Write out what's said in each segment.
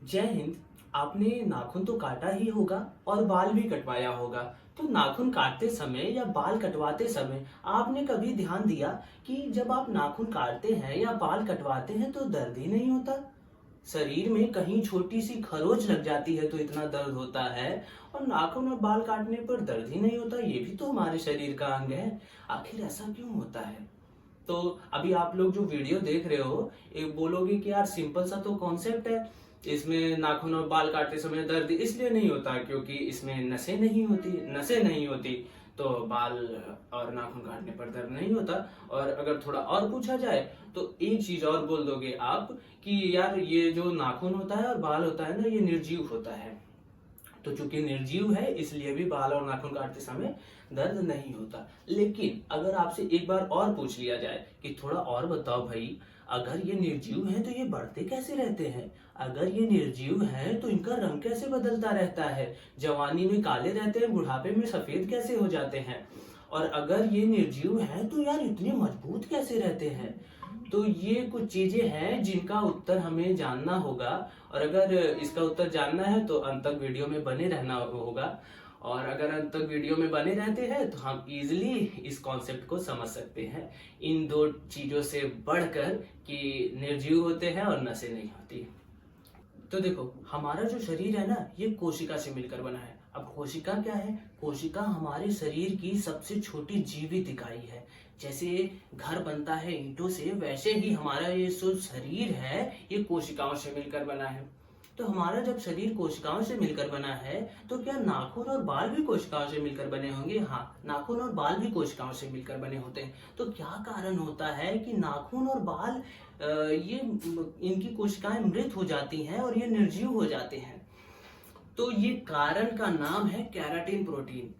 जय हिंद। आपने नाखून तो काटा ही होगा और बाल भी कटवाया होगा। तो नाखून काटते समय या बाल कटवाते समय आपने कभी ध्यान दिया कि जब आप नाखून काटते हैं या बाल कटवाते हैं तो दर्द ही नहीं होता। शरीर में कहीं छोटी सी खरोच लग जाती है तो इतना दर्द होता है, और नाखून और बाल काटने पर दर्द ही नहीं होता। ये भी तो हमारे शरीर का अंग है। आखिर ऐसा क्यों होता है? तो अभी आप लोग जो वीडियो देख रहे हो, एक बोलोगे कि यार सिंपल सा तो कॉन्सेप्ट है, इसमें नाखून और बाल काटते समय दर्द इसलिए नहीं होता क्योंकि इसमें नसें नहीं होती तो बाल और नाखून काटने पर दर्द नहीं होता। और अगर थोड़ा और पूछा जाए तो एक चीज और बोल दोगे आप कि यार ये जो नाखून होता है और बाल होता है ना, ये निर्जीव होता है। तो चूंकि निर्जीव है इसलिए भी बाल और नाखून काटते समय दर्द नहीं होता। लेकिन अगर आपसे एक बार और पूछ लिया जाए कि थोड़ा और बताओ भाई, अगर ये निर्जीव है तो ये बढ़ते कैसे रहते हैं? अगर ये निर्जीव है तो इनका रंग कैसे बदलता रहता है? जवानी में काले रहते हैं, बुढ़ापे में सफेद कैसे हो जाते हैं? और अगर ये निर्जीव है तो यार इतने मजबूत कैसे रहते हैं? तो ये कुछ चीजें हैं जिनका उत्तर हमें जानना होगा। और अगर इसका उत्तर जानना है तो अंत तक वीडियो में बने रहना होगा। और अगर अंत तक वीडियो में बने रहते हैं तो हम इजिली इस कॉन्सेप्ट को समझ सकते हैं, इन दो चीजों से बढ़कर कि निर्जीव होते हैं और नसें नहीं होती। तो देखो, हमारा जो शरीर है ना, ये कोशिका से मिलकर बना है। अब कोशिका क्या है? कोशिका हमारे शरीर की सबसे छोटी जीवित इकाई है। जैसे घर बनता है ईंटों से, वैसे ही हमारा ये जो शरीर है ये कोशिकाओं से मिलकर बना है। तो हमारा जब शरीर कोशिकाओं से मिलकर बना है तो क्या नाखून और बाल भी कोशिकाओं से मिलकर बने होंगे? हाँ, नाखून और बाल भी कोशिकाओं से मिलकर बने होते हैं। तो क्या कारण होता है कि नाखून और बाल ये इनकी कोशिकाएं मृत हो जाती हैं और ये निर्जीव हो जाते हैं? तो ये कारण का नाम है केराटिन प्रोटीन।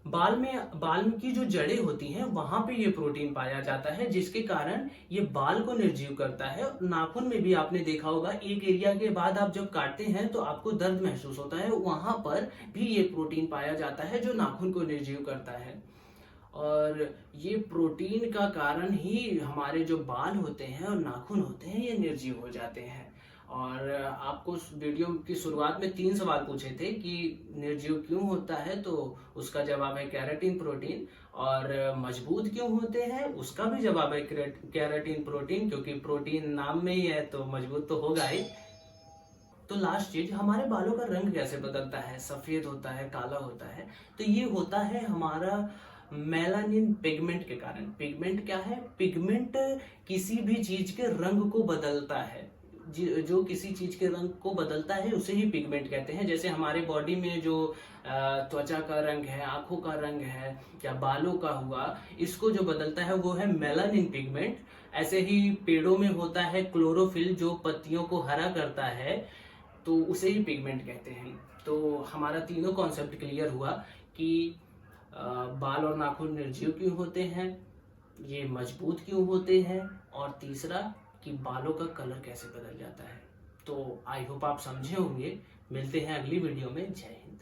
बाल की जो जड़ें होती हैं वहां पे ये प्रोटीन पाया जाता है, जिसके कारण ये बाल को निर्जीव करता है। नाखून में भी आपने देखा होगा, एक एरिया के बाद आप जब काटते हैं तो आपको दर्द महसूस होता है, वहां पर भी ये प्रोटीन पाया जाता है जो नाखून को निर्जीव करता है। और ये प्रोटीन का कारण ही हमारे जो बाल होते हैं और नाखून होते हैं ये निर्जीव हो जाते हैं। और आपको उस वीडियो की शुरुआत में 3 सवाल पूछे थे कि निर्जीव क्यों होता है, तो उसका जवाब है केराटिन प्रोटीन। और मजबूत क्यों होते हैं, उसका भी जवाब है केराटिन प्रोटीन, क्योंकि प्रोटीन नाम में ही है तो मजबूत तो होगा ही। तो लास्ट चीज, हमारे बालों का रंग कैसे बदलता है? सफेद होता है, काला होता है? तो ये होता है हमारा मेलानिन पिगमेंट के कारण। पिगमेंट क्या है? पिगमेंट किसी भी चीज के रंग को बदलता है। जो किसी चीज के रंग को बदलता है उसे ही पिगमेंट कहते हैं। जैसे हमारे बॉडी में जो त्वचा का रंग है, आंखों का रंग है या बालों का हुआ, इसको जो बदलता है वो है मेलानिन पिगमेंट। ऐसे ही पेड़ों में होता है क्लोरोफिल, जो पत्तियों को हरा करता है, तो उसे ही पिगमेंट कहते हैं। तो हमारा तीनों कॉन्सेप्ट क्लियर हुआ कि बाल और नाखून निर्जीव क्यों होते हैं, ये मजबूत क्यों होते हैं, और तीसरा कि बालों का कलर कैसे बदल जाता है। तो आई होप आप समझे होंगे। मिलते हैं अगली वीडियो में। जय हिंद।